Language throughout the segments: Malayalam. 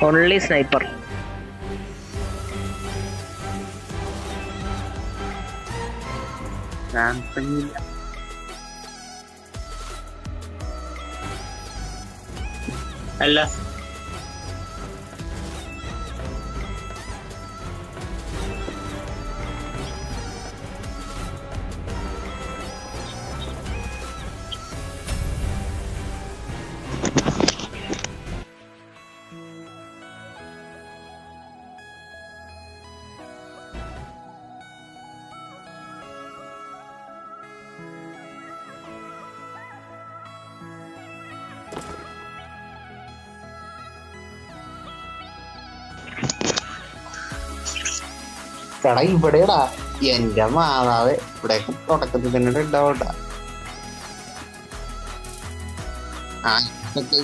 Only sniper. അല്ല എടാ ഇവിടെടാ എന്റെ മാതാവ് ഇവിടെ തുടക്കത്തിൽ തന്നെ ഉണ്ടാവണ്ട. ആ ഇതൊക്കെ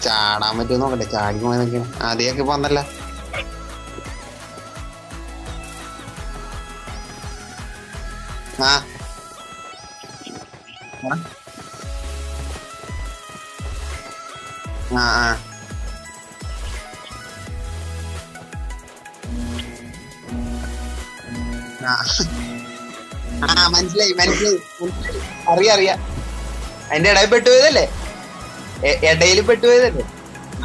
ചാടാൻ പറ്റുമോ നോക്കട്ടെ. ചാടി പോയതൊക്കെ ആദ്യമൊക്കെ വന്നല്ല. ആ ആ ആ ആ മനസ്സിലായി മനസ്സിലായി അറിയാം. അതിന്റെ ഇടയിൽ പെട്ടുപോയതല്ലേ, ഇടയിൽ പെട്ടുപോയതല്ലേ.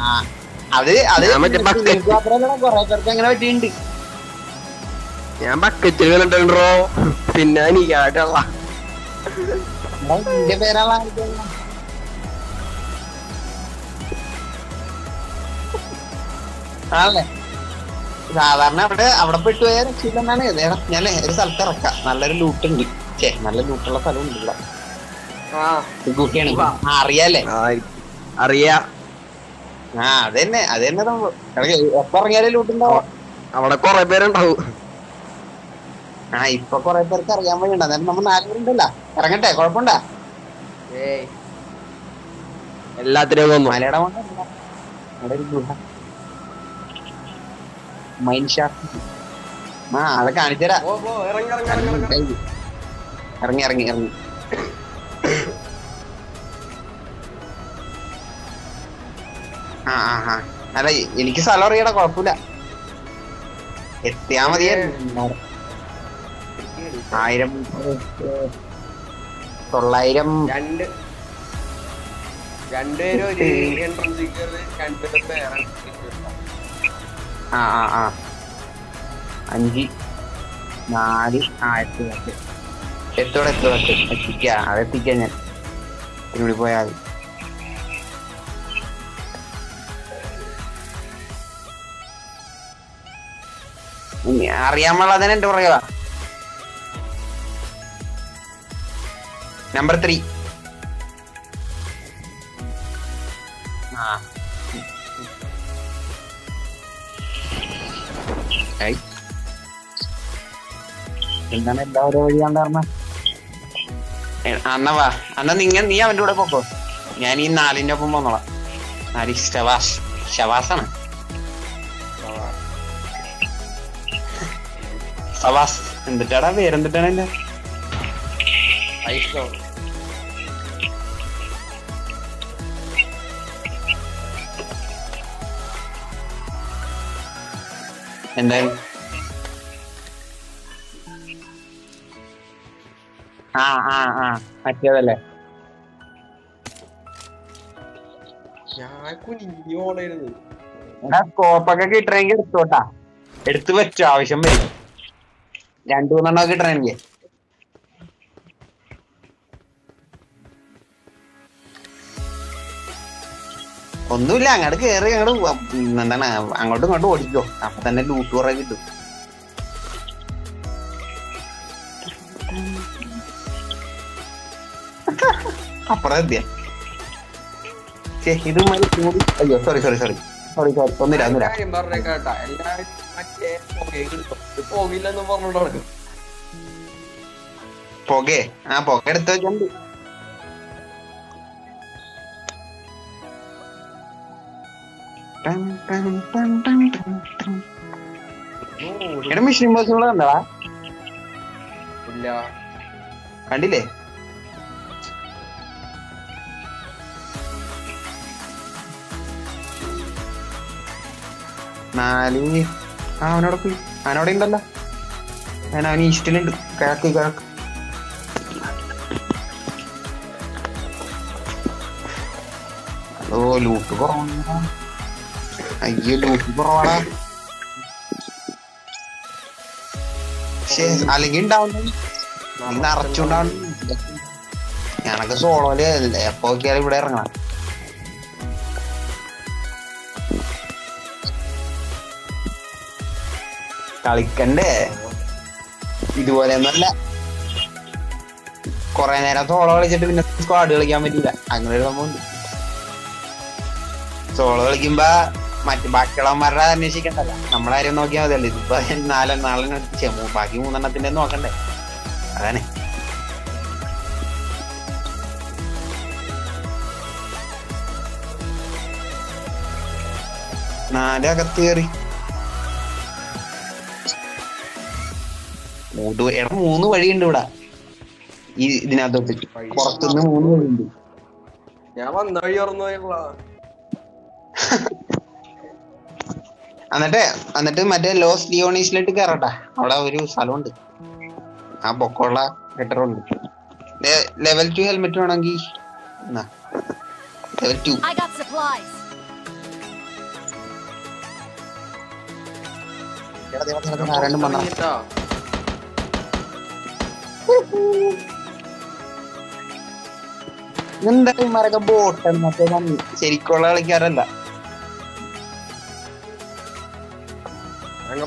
ആ അത് കൊറേ പേർക്ക് അങ്ങനെ പറ്റിയിട്ടുണ്ട്. ഞാൻ ബക്കറ്റിൽ കണ്ടിട്ടുണ്ടോ. പിന്നെ എനിക്കായിട്ടുള്ള നിന്റെ പേരാളാ ആണല്ലേ. സാധാരണ അവിടെ പെട്ടുപോയ രക്ഷയില്ലെന്നാണ്. ഞാൻ ഒരു സ്ഥലത്ത് ഇറക്കാം. നല്ലൊരു ലൂട്ടുണ്ട്. നല്ല ലൂട്ടുള്ള സ്ഥലം ഉണ്ട് ഇവിടെ. കുട്ടിയാണ് അറിയാല്ലേ. അറിയാ. ആ അതന്നെ എപ്പ ഇറങ്ങിയാലും ലൂട്ടുണ്ടാവും. അവിടെ കൊറേ പേരുണ്ടാവും. ആ ഇപ്പൊ കൊറേ പേർക്ക് അറിയാൻ വേണ്ടിണ്ട. എന്നാലും നമ്മൾ 4 പേരുണ്ടല്ലോ. ഇറങ്ങട്ടെ, കുഴപ്പമുണ്ടാ? എല്ലാത്തിനും മലയുടെ കൊണ്ടല്ല, അവിടെ ഒരു ഗുഹ മൈൻ ഷാഫ്റ്റ്. ആ അതൊക്കെ കാണിച്ചുതരാ. ഇറങ്ങി ആ ആ ആ അല്ല എനിക്ക് സ്ഥലം അറിയടാ, കുഴപ്പമില്ല. എത്തിയാ മതിയെ. 1000 900 ആ ആ ആ 5 4 എത്തിക്കാം. അതെത്തിക്കാം. ഞാൻ ഇതിനുള്ളിൽ പോയാൽ അറിയാൻ പാടില്ല. എന്റെ പറയുക നമ്പർ 3. ആ എന്താണ് എല്ലാവരും വഴിയാണ്ടാർന്ന. അന്നവാ നീ അവന്റെ കൂടെ പോക്കോ. ഞാൻ ഈ 4ന്റെ ഒപ്പം പോന്നോളാം. 4 ഷവാസാണ്. സവാസ് എന്തിട്ടാടാ പേരെന്തിട്ടാണ് എന്റെ? എന്തായാലും മറ്റേതല്ലേ. സ്കോപ്പൊക്കെ കിട്ടണമെങ്കിൽ എടുത്തോട്ടാ. എടുത്തു വെച്ചോ, ആവശ്യം വരും. 2-3 കിട്ടണമെങ്കിൽ. ഒന്നുമില്ല, അങ്ങോട്ട് കേറി എന്താണ് അങ്ങോട്ടും ഇങ്ങോട്ടും ഓടിക്കോ. അപ്പൊ തന്നെ ലൂട്ട് കുറെ കിട്ടും. അപ്പുറം എത്തിയ ഇത് അയ്യോ സോറി ഒന്നില്ല. പുക എടുത്ത് വെച്ചോണ്ട് മിഷൻ ബോക്സുകൾ കണ്ടടാ? കണ്ടില്ലേ? 4 അവനോടെ പോയി. അവനവിടെ ഉണ്ടല്ലോ. അവൻ ഈസ്റ്റിലുണ്ട്. കിഴക്ക്. ഓ ലൂട്ട് കുറവാണ്. അയ്യോ ലൂട്ട് കുറവാടാ. പക്ഷേ അല്ലെങ്കിൽ ഉണ്ടാവുന്നു. നിറച്ചുണ്ടാവുന്നു. ഞാനൊക്കെ സോളോല് എപ്പോ നോക്കിയാലും ഇവിടെ ഇറങ്ങണം. കളിക്കണ്ടേ ഇതുപോലെ ഒന്നല്ല. കൊറേ നേരം സോളോ കളിച്ചിട്ട് പിന്നെ സ്ക്വാഡ് കളിക്കാൻ പറ്റില്ല. അങ്ങനെ ഒരു സംഭവം ഉണ്ട്. സോളോ കളിക്കുമ്പോ ബാക്കിയുള്ളവന്മാരുടെ അന്വേഷിക്കണ്ടല്ല, നമ്മളെ കാര്യം നോക്കിയാൽ മതിയല്ലോ. ഇതിപ്പോ നാലെണ്ണം ബാക്കി 3 നോക്കണ്ടേ. അതാണ് അകത്ത് കയറി 3 വഴിയുണ്ട് ഇവിടെ. ഇതിനകത്തോട്ട് പുറത്തുനിന്ന് 3 വഴിയുണ്ട്. ഞാൻ വന്ന വഴി ഓർന്നു പോയപ്പോളാ. എന്നിട്ട് മറ്റേ ലോസ് ലിയോണീസിലോട്ട് കയറട്ടാ. അവിടെ ഒരു സ്ഥലമുണ്ട്. ആ പൊക്കമുള്ള ഹെഡറുണ്ട്. ലെവൽ 2 ഹെൽമെറ്റ് വേണമെങ്കിൽ ലെവൽ 2. എന്താ ഇമാരൊക്കെ ബോട്ട് മറ്റേ ശരിക്കുള്ള കളിക്കാരല്ല.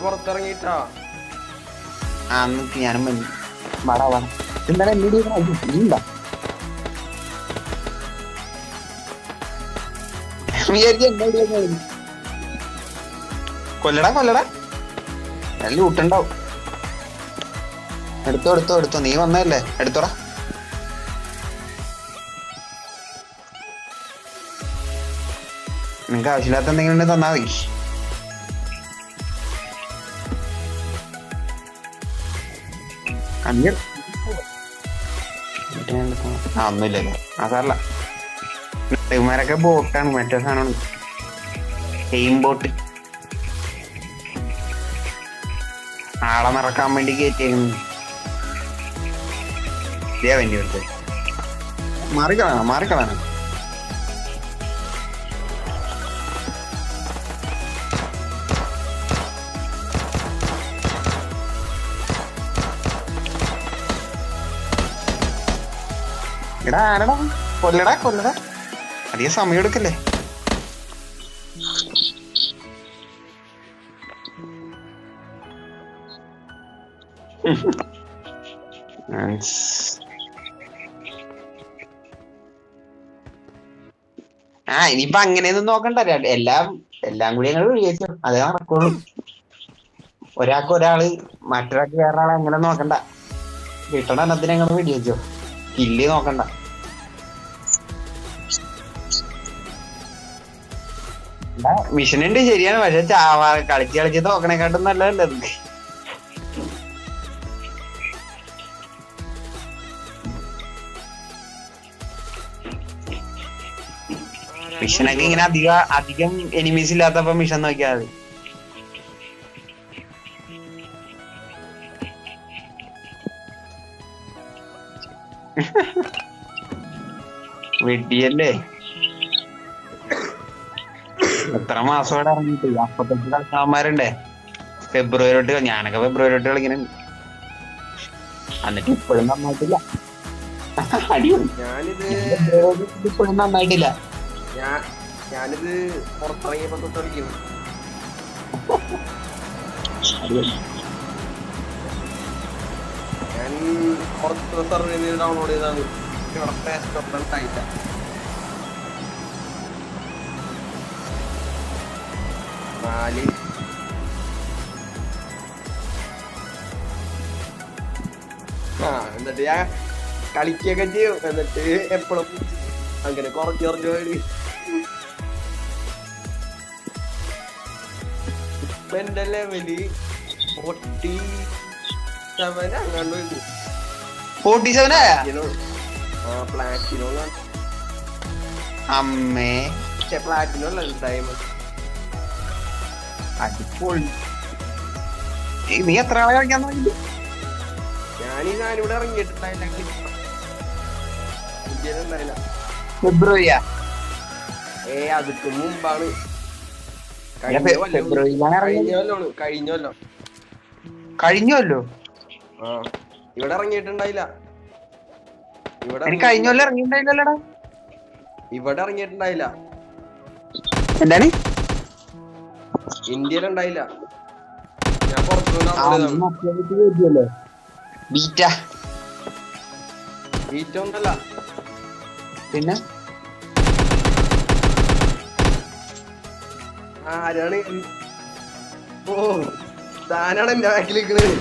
പുറത്തിറങ്ങിട്ടാ ഞാനും എന്താണ് വിചാരിച്ച കൊല്ലടാ നല്ല ലൂട്ടുണ്ടാവും. എടുത്തോ നീ വന്നതല്ലേ, എടുത്തോടാ. നിനക്ക് ആവശ്യമില്ലാത്ത എന്തെങ്കിലും ഉണ്ടെങ്കിൽ തന്നാ മതി. ഒന്നുമില്ലല്ലോ. സാറല്ല, ഇവന്മാരൊക്കെ ബോട്ടാണ്. മറ്റേ സാധനമാണ് എയിം ബോട്ട്. ആളെ നിറക്കാൻ വേണ്ടി കയറ്റിയേക്കുന്നു. മാറിക്കളാണ്. എടാ ആരടാ കൊല്ലടാ. അധികം സമയം എടുക്കല്ലേ. ഇനിയിപ്പൊ അങ്ങനെയൊന്നും നോക്കണ്ട. എല്ലാം കൂടി ഞങ്ങൾ വിളിച്ചു. അതേ നടക്കുള്ളൂ. ഒരാള് മറ്റൊരാൾക്ക് വേറൊരാളെ അങ്ങനെ നോക്കണ്ട. കിട്ടണ എണ്ണത്തിന് ഞങ്ങൾ വിളിച്ചോ. കില്ല് നോക്കണ്ട. മിഷൻ ഉണ്ട് ശരിയാണ്. പക്ഷെ കളിച്ച് നോക്കണേക്കാട്ടും നല്ലതല്ലേ അത്. മിഷനൊക്കെ ഇങ്ങനെ അധികം എനിമീസ് ഇല്ലാത്തപ്പോ മിഷൻ നോക്കിയാൽ മതി. വെടിയല്ലേ. എത്ര മാസത്തോടെ ഇറങ്ങിട്ട് 58 കളിക്കാന്മാരുണ്ടേ. ഫെബ്രുവരി തൊട്ട്. ഞാനൊക്കെ ഫെബ്രുവരി തൊട്ട് കളിക്കുന്നുണ്ട്. എന്നിട്ട് ഇപ്പോഴും നന്നായിട്ടില്ല. ഇപ്പോഴും നന്നായിട്ടില്ല. ഞാനിത് പുറത്തിറങ്ങിയപ്പോ തൊട്ട് കളിക്കുന്നു. ഞാൻ പുറത്ത് സെർവറിൽ ഡൗൺലോഡ് ചെയ്താണ്. ആയില്ല. എന്നിട്ട് ഞാൻ കളിക്കൊക്കെ ചെയ്യും. എന്നിട്ട് എപ്പോഴും അങ്ങനെ കുറച്ച് പോയി. ഇപ്പൊ എന്റെ ലെവല് 47 അങ്ങാണ്ട് വരും. 47 പ്ലാറ്റിനോ അമ്മേ. പ്ലാറ്റിനോ അല്ല ഡയമണ്ട്. അടിപൊളി. നീ എത്ര ആളെ കളിക്കാൻ നോക്കി? ഞാൻ ഈ സാധനം ഇവിടെ ഇറങ്ങിയിട്ടുണ്ടായില്ല, ഇന്ത്യയിലുണ്ടായില്ല. ഫെബ്രുവരിയാ? അതൊക്കെ മുമ്പാണ്. കഴിഞ്ഞല്ലോ. ആ ഇവിടെ ഇറങ്ങിയിട്ടുണ്ടായില്ല. കഴിഞ്ഞ കൊല്ലം ഇറങ്ങിയിട്ടുണ്ടായില്ലല്ലോടാ. ഇവിടെ ഇറങ്ങിയിട്ടുണ്ടായില്ല. എന്താണ്? ഇന്ത്യയിലുണ്ടായില്ല. ഞാൻ പുറത്തു ബീറ്റ ഒന്നല്ല. പിന്നെ ആരാണ്? ഓ താനാണ് എന്റെ ബാക്കിൽ നിൽക്കുന്നത്.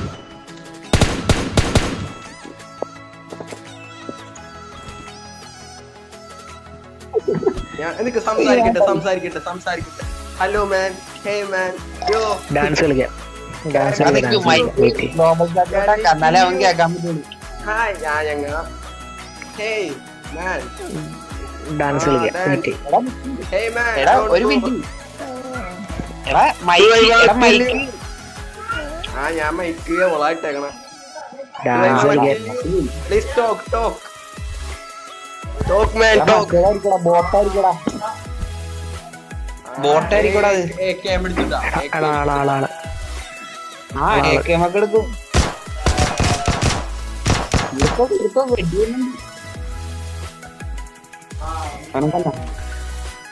ഞാൻ എനിക്ക് സംസാരിക്കട്ടെ. ഹലോ മാൻ, ഹേ മാൻ, യോ ഡാൻസ് കളിക്കാം. എന്നാലേ അവൻ കേൾക്കാൻ പറ്റുള്ളൂ. ഹായ് ഞാൻ ഹേയ് മാൻ ഡാൻസ് കളിക്കാം. Hey man. എടാ ഒരു മിനിറ്റ്. എടാ മൈക്ക്. ഞാൻ മൈക്ക് ഓളായിട്ടേക്കണ. ഡാൻസ് കളിക്കാം. Please talk man, talk. ബോട്ടായിരിക്കടാ അത്. ആളാണ്. എടുക്കും.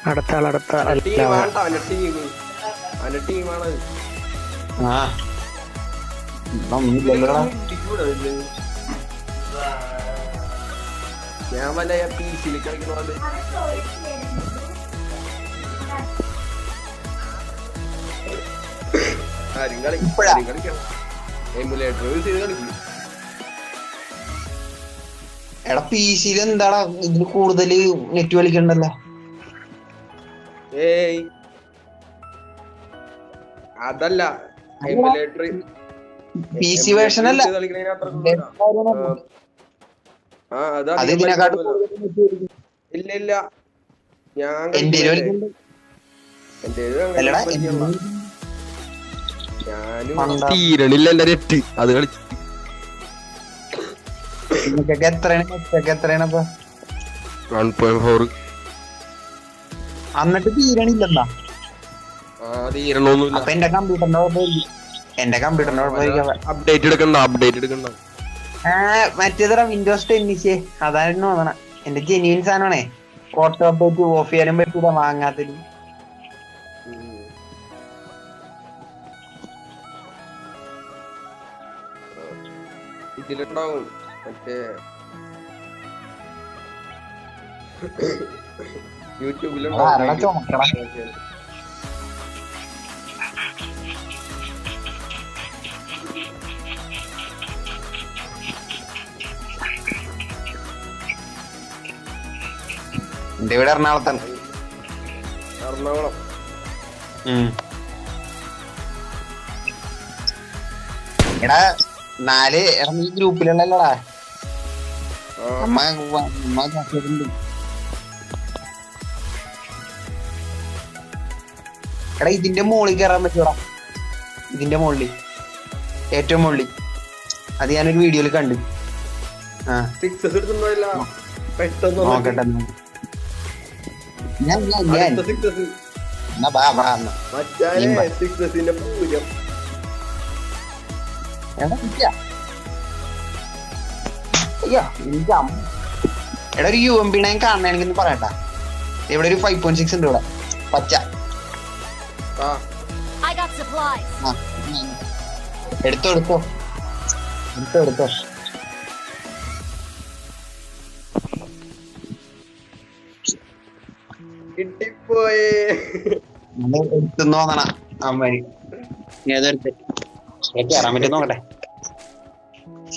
അടുത്ത ടീമാണ്. ഞാൻ വല്ല PC കളിക്കണ എടാ PC-ൽ എന്താടാ ഇതിന് കൂടുതല് നെറ്റ് വലിക്കണ്ടല്ലോ. അതല്ല PC വേർഷൻ അല്ല. ഇല്ല ഞാൻ തീരണില്ല എന്റെ നെറ്റ്. അത് കളിച്ചു എത്രയാണ് 1.4. എന്നിട്ട് തീരണില്ലെന്നാ? തീരണൊന്നുമില്ല. അപ്പൊ എന്റെ കമ്പ്യൂട്ടറിന്റെ അപ്ഡേറ്റ് എടുക്കണ്ട. മറ്റേതറ വിൻഡോസ് 10 അതായിരുന്നു തോന്നണ. എന്റെ ജെന്യൂൻ സാധനമാണേ. ഫോട്ടോ അപ്ഡേറ്റ് ഓഫ് ചെയ്യാനും പറ്റൂല വാങ്ങാത്തത്. ഇതിലുണ്ടാവും മറ്റേ യൂട്യൂബിലുണ്ടാവും. എന്റെ വീട് എറണാകുളത്താണ്. എറണാകുളം. എടാ ഈ ഗ്രൂപ്പിലുള്ളല്ലോടാ. എടാ ഇതിന്റെ മുകളിൽ കയറാൻ പറ്റൂടാ. ഇതിന്റെ മുകളിൽ ഏറ്റവും മുകളിൽ. അത് ഞാനൊരു വീഡിയോയിൽ കണ്ടു. നോക്കട്ടെ. എടാ ഒരു UMP ഞാൻ കാണണമെങ്കിൽ പറയട്ടാ. ഇവിടെ ഒരു 5.6 ഉണ്ട് ഇവിടെ പച്ച. എടുത്തോ എടുത്തോന്നണ അമ്മ കയറാൻ പറ്റും നോക്കട്ടെ.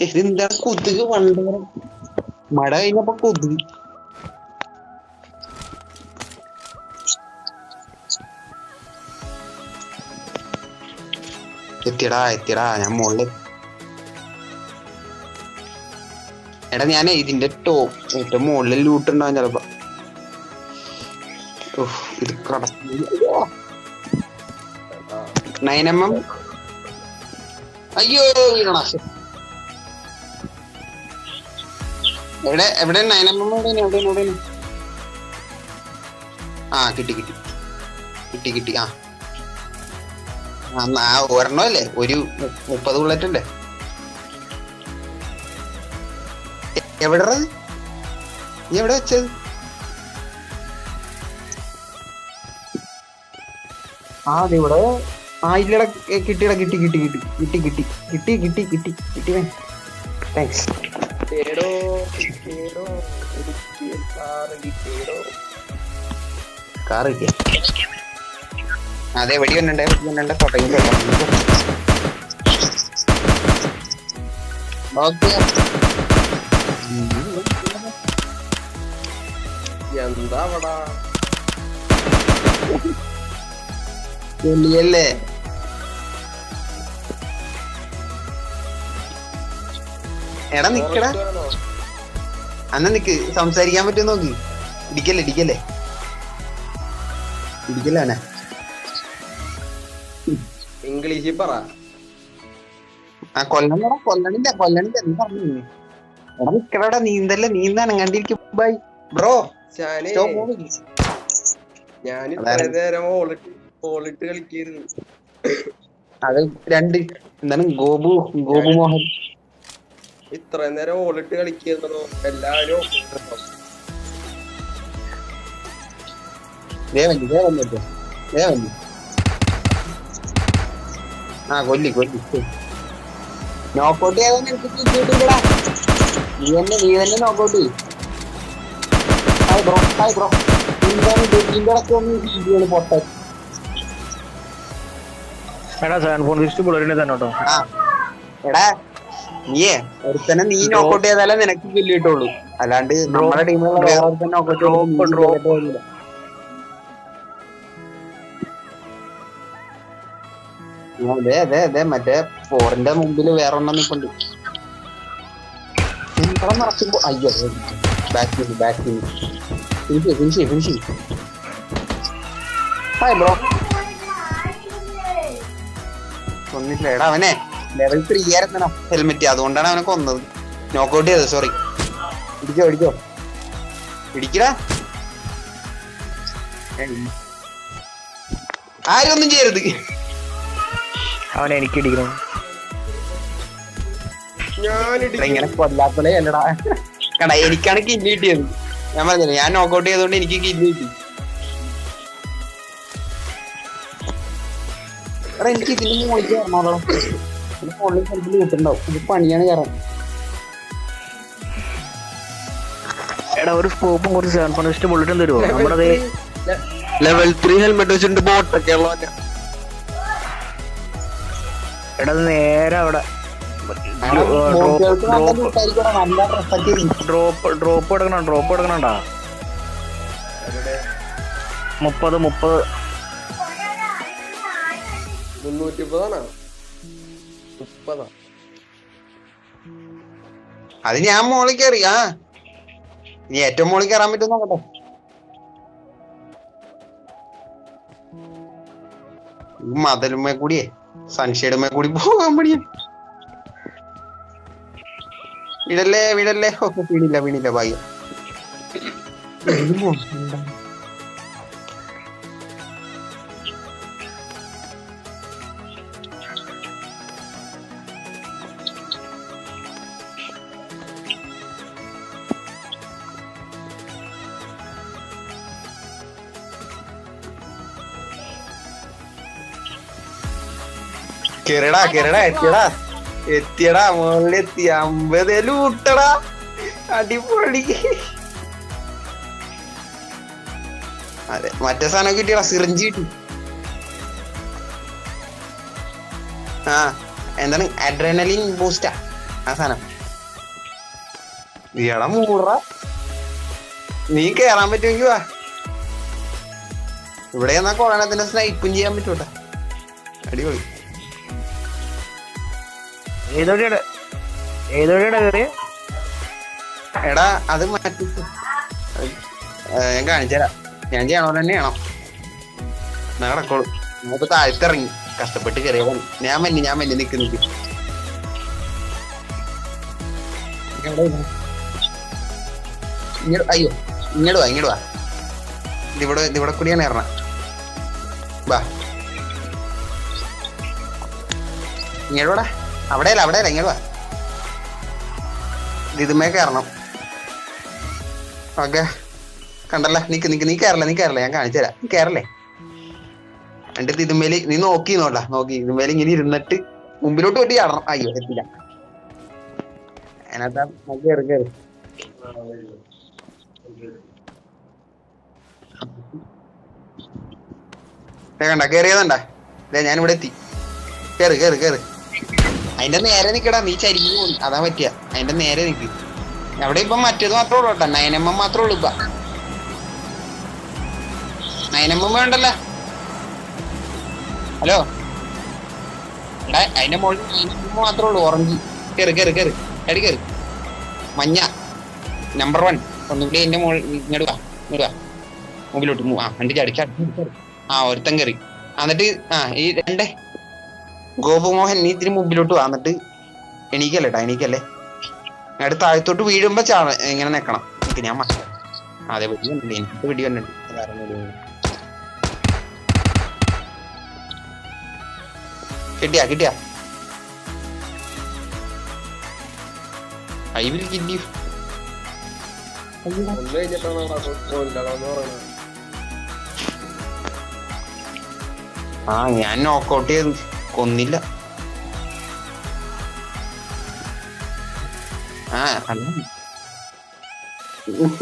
ഇതെന്താ കൊതുക് പണ്ട് മഴ കഴിഞ്ഞപ്പോ കൊതുക്. എത്തിയടാ ഞാൻ മുകളിൽ. എടാ ഞാനേ ഇതിന്റെ ഏറ്റവും മുകളിൽ ലൂട്ടുണ്ടാവും ചിലപ്പോ. ഇത് 9mm. അയ്യോ എവിടെ 9mm എവിടെയാണ്? ആ കിട്ടി ആ ഒരെണ്ണം അല്ലേ, ഒരു 30 ബുള്ളറ്റ് അല്ലേ? എവിടെ നീ എവിടെ വെച്ചത്? ഇവിടെ ഇല്ലടാ, കിട്ടിയടാ, കിട്ടി. താങ്ക്സ്. കാർ കിട്ടിയ അതെ, വെടി വന്നുണ്ടേ തുടങ്ങി. ഓക്കെ എന്താ ല്ലേ? എടാ നിക്കടാ, അന്ന നിക്ക്, സംസാരിക്കാൻ പറ്റും നോക്ക്. ഇടിക്കല്ലേ ഇംഗ്ലീഷിൽ പറ. കൊല്ലണില്ല എന്ന് പറഞ്ഞു. എടാ നിക്കടാ, നീന്താണ് കണ്ടിരിക്കും. Bye bro. ഞാൻ ഇത്ര നേരം ഓളിട്ട് കളിക്കായിരുന്നു. അത് രണ്ട് എന്താണ് ഗോപു മോഹൻ ഇത്ര നേരം ഓളിട്ട് കളിക്കായിരുന്നു. എല്ലാരും കൊല്ലി നോക്കൗട്ട് ചെയ്യാൻ നീ തന്നെ നോക്കൗട്ട് ചെയ്യും. ഹായ് ബ്രോ പൊട്ട. എടാ നീയേ ഒരുത്തനെ നീ നോക്കൗട്ട് ചെയ്താലേ നിനക്ക് കില്ല് കിട്ടുള്ളൂ, അല്ലാണ്ട് നമ്മുടെ ടീമിലുള്ള വേറെ ഒരുത്തന്നെ നോക്കൗട്ട്. അതെ മറ്റേ 4ന്റെ മുമ്പില് വേറെ ഒന്നും നിൽപ്പുണ്ട്. നടക്കുമ്പോ അയ്യോ ബാക്ക് ഫിനിഷ്. Hi bro. കൊന്നിട്ടില്ല. എടാ അവനെ ലെവൽ 3 ആയിരുന്നോ ഹെൽമെറ്റ്, അതുകൊണ്ടാണ് അവനെ കൊന്നത്. നോക്കൗട്ട് ചെയ്തത്, സോറി. ഇടിക്കടാ. ആരും ഒന്നും ചെയ്യരുത്. അവനെ എനിക്ക് ഇടിക്കണം. ഇങ്ങനെ കൊല്ലാത്തേ അല്ലടാ. കടാ എനിക്കാണ് കില്ല് കിട്ടിയത്. ഞാൻ പറഞ്ഞില്ല, ഞാൻ നോക്കൗട്ട് ചെയ്തോണ്ട് എനിക്ക് കില്ല് കിട്ടി. എടാ എനിക്ക് ഇതിന് മോളിക്ക് കയറണോ? ഫോണിൽ സ്ഥലത്തിൽ കിട്ടുന്നുണ്ടാവും. ഇത് പണിയാണ് കയറാൻ. എടാ ഒരു സ്കോപ്പും കുറച്ച് 7.6 ബുള്ളറ്റും തരുമോ? നമ്മുടെ ലെവൽ 3 ഹെൽമെറ്റ് വെച്ചിട്ട് ബോട്ടൊക്കെ ഉള്ള. എടാ നേരെ അവിടെ ഡ്രോപ്പ് എടുക്കണണ്ടാ. 30 330 30. അത് ഞാൻ മോളിൽ കയറി. നീ ഏറ്റവും മോളിൽ കയറാൻ പറ്റും നോക്കട്ടെ. മതലുമേ കൂടിയേ സൺഷെയ്ഡുമേ കൂടി പോകാൻ പണിയ. വീടല്ലേ വീണില്ല ഭാഗ്യം. എത്തിയടാ മുകളിലെത്തി. 50 ലൂട്ടടാ, അടിപൊളി. അതെ മറ്റേ സാധനം കിട്ടിയടാ, സിറിഞ്ച് കിട്ടി. എന്താണ് അഡ്രിനലിൻ ബൂസ്റ്റാ ആ സാധനം. നീടാ മൂട, നീ കേറാൻ പറ്റുമെങ്കിൽ വാ. ഇവിടെ എന്നാ കൊള്ളാനത്തിന്റെ സ്നൈപ്പും ചെയ്യാൻ പറ്റൂട്ടാ, അടിപൊളി. ഏതോടെയാ കേറിയ? എടാ അത് മാറ്റി ഞാൻ കാണിച്ചുതരാം. ഞാൻ ചെയ്യണോ തന്നെ ചെയ്യണം. കിടക്കോളൂ. നമുക്ക് താഴ്ത്തിറങ്ങി കഷ്ടപ്പെട്ട് കയറിയതാണ്. ഞാൻ മഞ്ഞ് നിക്ക് അയ്യോ ഇങ്ങോട്ട് വാ ഇതിവിടെ കൂടിയാണ് ഇറങ്ങാം. വാ ഇങ്ങോട്ടാ, അവിടെയല്ല ഇങ്ങോട്ട് വാ. ഇതുമേ കയറണം. ഓക്കെ കണ്ടല്ല, നീ കയറല്ലേ ഞാൻ കാണിച്ചു തരാം. നീ കയറല്ലേ എന്നിട്ട് ഇതുമേല് നീ നോക്കി ഇതുമേല് ഇങ്ങനെ ഇരുന്നിട്ട് മുമ്പിലോട്ട് പോയിട്ട് ചാടണം. അയ്യോ എത്തില്ല. അതിനകത്താ കയറി കണ്ട കയറിയതണ്ട. ഞാനിവിടെ എത്തി. കേറ് അതിന്റെ നേരെ നിക്കടാ, നീ ചരിഞ്ഞു പോയി അതാ പറ്റിയ. അതിന്റെ നേരെ നിക്ക്. അവിടെ ഇപ്പൊ മറ്റേത് മാത്രമേ ഉള്ളൂ കേട്ടോ, 9mm മാത്രമേ ഉള്ളൂ. ഇപ്പൊ 9mm വേണ്ടല്ല. ഹലോ എടാ, അതിന്റെ മുകളിൽ 9mm മാത്രമേ ഉള്ളൂ. ഓറഞ്ച് കേറ് മഞ്ഞ നമ്പർ 1 ഒന്നുകൂടി അതിന്റെ മുകളിൽ ഇങ്ങോട്ട് വാ മുമ്പിലോട്ട് വണ്ടി ചടിച്ചാ. ഒരുത്തൻ കയറി. എന്നിട്ട് ഈ 2 ഗോപുമോഹൻ നീ ഇതിന് മുമ്പിലോട്ട് വാ. എന്നിട്ട് എണീക്കല്ലേ എന്നിട്ട് താഴത്തോട്ട് വീഴുമ്പോ ഇങ്ങനെ നിക്കണം. ഞാൻ അതേ വെടി വന്നിട്ടുണ്ട്, എനിക്ക് വെടി വന്നിട്ടുണ്ട്. കിട്ടിയാ ഐ വിൽ കിൽ യു. ഞാൻ നോക്കൗട്ട് ചെയ്തു, കൊന്നില്ല.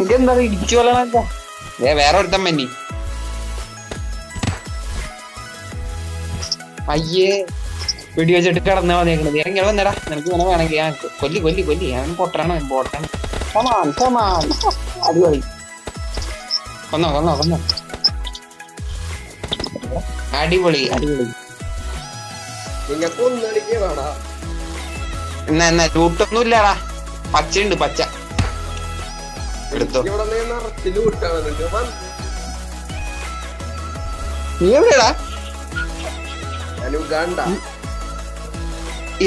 ഇതെന്താ ഇടിച്ചു കൊല്ലണ? വേറെ ഒരുത്തൻ മഞ്ഞി. അയ്യേ വെടി വെച്ചിട്ട് കിടന്നാ വന്നേക്കണത്. ഇങ്ങനെ വന്നടാ, നിനക്ക് ഇങ്ങനെ വേണമെങ്കിൽ ഞാൻ കൊല്ലി ഞാൻ പൊട്ടാണ്. അടിപൊളി. കൊന്നോ അടിപൊളി. എന്നാ ലൂട്ടൊന്നും ഇല്ലടാ, പച്ചയുണ്ട്. പച്ച എടുത്തോ. നീ എവിടെയാടാ?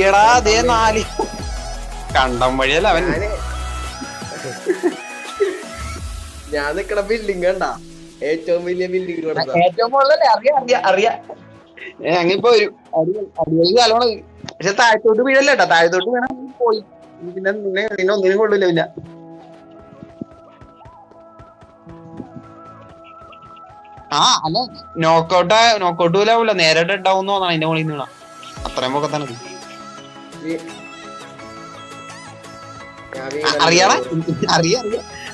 എടാ അതേ 4 കണ്ടം വഴിയല്ല അവൻ. ഞാൻ നിക്കണ ബിൽഡിംഗ് കണ്ട, ഏറ്റവും വലിയ ബിൽഡിംഗ്. ഏറ്റവും മുകളിലല്ലേ? അറിയാം. ഞങ്ങിപ്പോ ഒരു അടിപൊളി സ്ഥലമാണ്. പക്ഷെ താഴത്തോട്ട് വീഴല്ലേ കേട്ടോ, താഴത്തോട്ട് വീണ പോയി. പിന്നെ നിന്നെ ഒന്നിനും കൊള്ളില്ല. പിന്നെ അല്ല നോക്കൗട്ട് പോലാവൂല, നേരെ ഉണ്ടാവും തോന്നണം. അതിന്റെ മുകളിൽ നിന്ന് അത്രയും പൊക്കെ തന്നെ അറിയാം.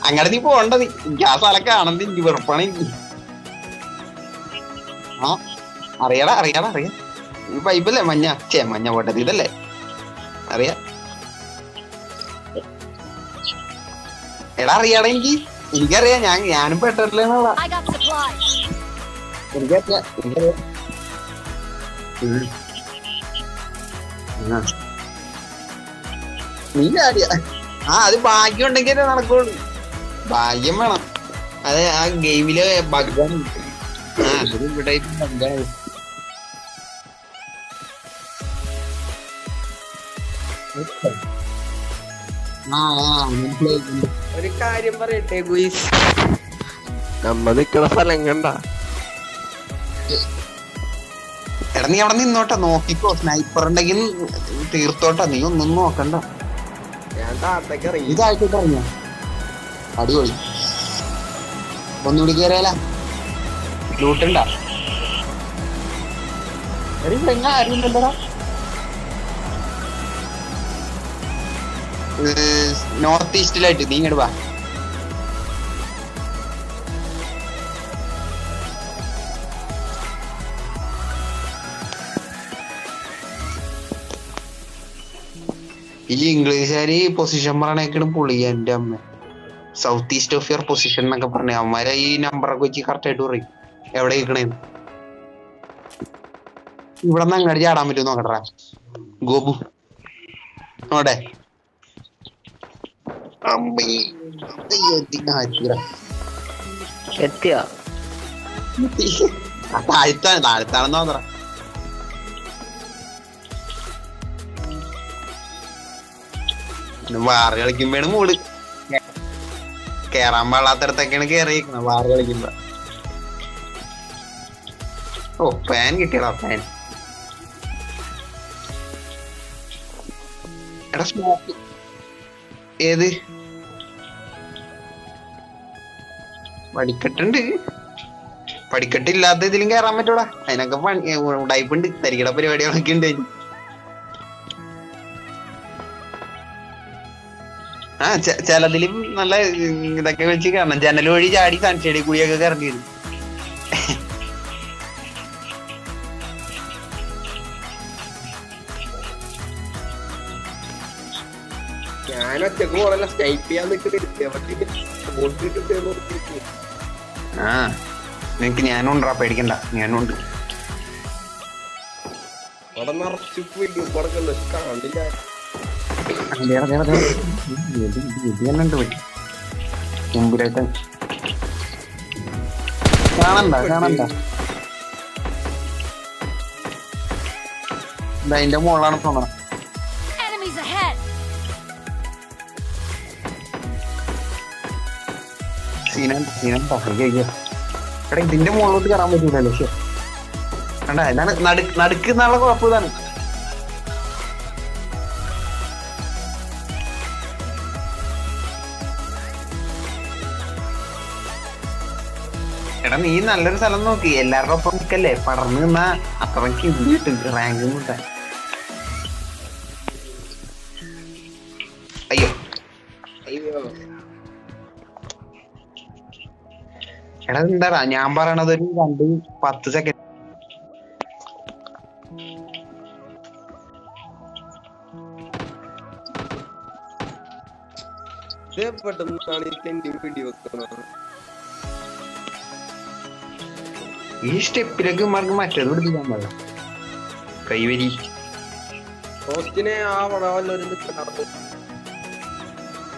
അങ്ങനെ നീ പോണ്ട. എനിക്ക് ആ സ്ഥലം കാണുന്നത് എനിക്ക് വെറുപ്പാണ്. അറിയാം. ഈ പൈപ്പല്ലേ മഞ്ഞ പോട്ടത് ഇതല്ലേ? അറിയാം. എടാ അറിയാടാ, എനിക്കറിയാം. ഞാനും പെട്ടില്ല. എനിക്കറിയാം. നീ ആടിയ അത് ഭാഗ്യം ഉണ്ടെങ്കിലേ നടക്കുള്ളൂ. ഭാഗ്യം വേണം. അത് ആ ഗെയിമില് ബഗ്ഗാണ്. ഇവിടെ ബഗ്ഗാണ്. ഒരു കാര്യം പറയട്ടെ ഗുയിസ്, നമ്മ നിക്കണ സ്ഥലം കണ്ട. എടാ നീ അവിടെ നിന്നോട്ടെ, നോക്കിക്കോ. സ്നൈപ്പർ ഉണ്ടെങ്കിൽ തീർത്തോട്ടാ, നീ ഒന്നും നോക്കണ്ട. ഞാൻ താഴത്തേക്ക് ഇറങ്ങി. ഇതായിട്ടോട്ട് ഇറങ്ങിയ അടിപൊളി. ഒന്നുകൂടി കയറിയാല ലൂട്ടുണ്ട. ആരുമില്ലടാ. നോർത്ത് ഈസ്റ്റിലായിട്ട് നീ ഇങ്ങോട്ട് വാ. ഈ ഇംഗ്ലീഷുകാര് പൊസിഷൻ പറയണേക്കാണ് പൊളി. എന്റെ അമ്മ, south east of your position എന്നൊക്കെ പറഞ്ഞ അവന്മാരെ ഈ നമ്പറൊക്കെ വെച്ച് കറക്റ്റ് ആയിട്ട് പറയും എവിടെ ഇരിക്കണേന്ന്. ഇവിടെ നിന്ന് അങ്ങോട്ട് ചാടാൻ പറ്റും നോക്കട്ടെ ഗോപു. നോടെ എത്തിയാ താഴ്ത്താണെന്ന് നോക്കറ. വാറ് കളിക്കുമ്പോഴാണ് മൂട്. കേറാൻ പാടാത്തടത്തൊക്കെയാണ് കേറിയിരിക്കുന്നത് വാറ് കളിക്കുമ്പോ. ഓ ഫാൻ കിട്ടിയടാ ഫാൻ. എടാ സ്മോക്ക് ഏത് പടിക്കെട്ടുണ്ട്. പടിക്കെട്ടില്ലാത്ത ഇതിലും കേറാൻ പറ്റൂടാ. അതിനൊക്കെ ഉടായ്പുണ്ട്. തരികട പരിപാടികളൊക്കെ ഉണ്ട്. ആ ചിലതിലും നല്ല ഇതൊക്കെ വെച്ച് കയറണം. ജനൽ വഴി ചാടി സൺഷെയ്ഡിൽ കൂടിയൊക്കെ കയറേണ്ടി വരും. ഞാൻ ഒറ്റക്ക് പോണല്ല സ്നൈപ്പ് ചെയ്യാൻ ആ നിനക്ക് ഞാനുണ്ടാ പേടിക്കണ്ട. ഞാനുണ്ട്. അവിടെ നിറച്ചു കൊടുക്കണ്ട കാണില്ല. മുമ്പിലായിട്ട് കാണണ്ട കാണണ്ട. അതിന്റെ മുകളിലാണ് തോന്നണം. എടാ ഇതിന്റെ മുകളിലോട്ട് കയറാൻ പറ്റൂലല്ലോ. പക്ഷെ കണ്ടാ ഇതാണ് നടുക്കുന്നുള്ള കുഴപ്പം. ഇതാണ് എടാ നീ നല്ലൊരു സ്ഥലം നോക്കി. എല്ലാവരുടെ ഒപ്പം നിൽക്കല്ലേ. പടർന്നു നിന്നാ അത്രയ്ക്ക് ഇത് കിട്ടും. റാങ്ക് കിട്ടാൻ. അയ്യോ എടാ എന്താടാ ഞാൻ പറയണത് ഒരു 2-10 സെക്കൻഡ്. ഈ സ്റ്റെപ്പിലേക്ക് മാർക്ക് മറ്റേത് പിടിപ്പിക്കാൻ പാടില്ല. കൈവരി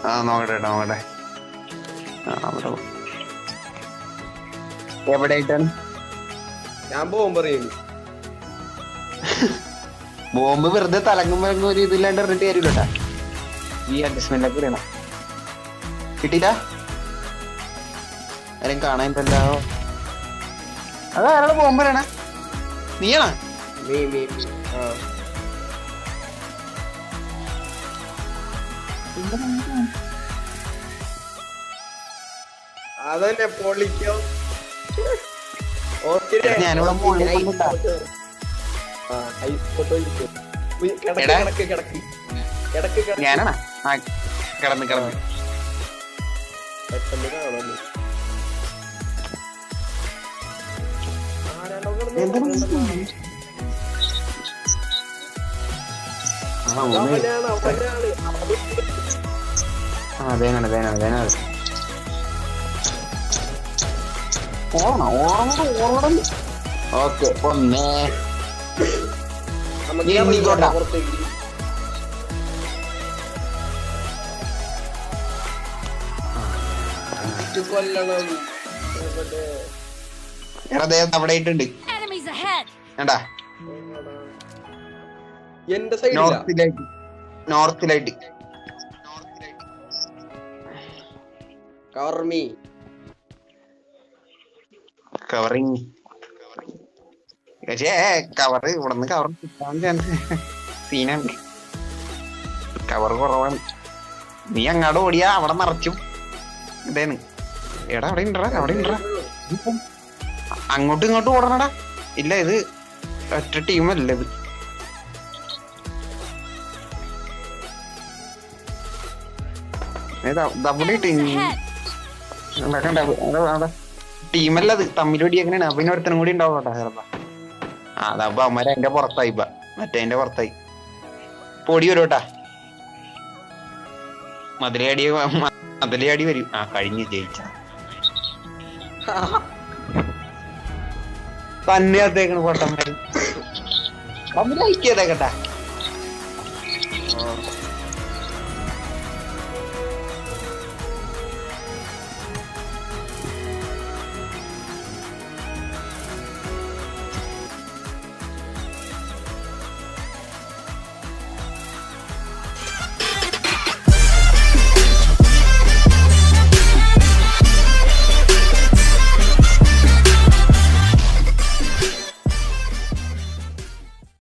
ആ നോക്കട്ടെ നോക്കട്ടെ. എവിടെ ആയിട്ടാണ് ഞാൻ ബോംബ് പറയുന്നു. ബോംബ് വെറുതെ തലങ്ങുമ്പോ ഒരു ഇതില്ലാണ്ട് ഇറങ്ങിട്ട് കാര്യമില്ലട്ടാ. ഈ അഡ്ജസ്റ്റ്മെന്റ് ഒക്കെ ഇടണം. കിട്ടിയില്ല ആരും കാണാനിട്ടല്ലോ. അതാരാളെ ബോംബ് പറയണ? നീയാണോ? അതന്നെ പൊളിക്കോ. ഞാനിവിടെ ഞാനാണോ? ആ കിടന്ന് കിടന്ന് അതേനാണ് അതേനാണ് അതേനാണ്. ഓടണം ഓടണം ഓടണം. ഓക്കെ ഒന്നേ അവിടെ ആയിട്ടുണ്ട്. വേണ്ടാ എന്റെ സൈഡ് നോർത്തിലായിട്ട് കവറിങ്. പക്ഷേ കവർ ഇവിടുന്ന് കവർ കിട്ടാൻ ചാൻസ് സീനാണ്. കവർ കുറവാണ്. നീ അങ്ങോട്ട് ഓടിയാ അവിടെ നിറച്ചും ഇതേന്ന്. എടാ അവിടെ ഉണ്ടടാ അവിടെ ഉണ്ടടാ. അങ്ങോട്ടും ഇങ്ങോട്ടും ഓടണടാ. ഇല്ല ഇത് ഒറ്റ ടീമല്ല ഇത്. ടീമല്ലത് തമ്മിലൊടി എങ്ങനെയാണ്. അപ്പൊ ഒരുത്തനും കൂടി ഉണ്ടാവും കേട്ടോ ചിലപ്പോ. അതപ്പൊ അമ്മ എന്റെ പുറത്തായി മറ്റേ എന്റെ പുറത്തായി പൊടി വരും കേട്ടാ. മതിലയാടി വരും. ആ കഴിഞ്ഞ് ജയിച്ച തന്നെ അതേക്കണ് പൊട്ടന്മാര് തമ്മിൽ ഐക്യതേക്കട്ടാ.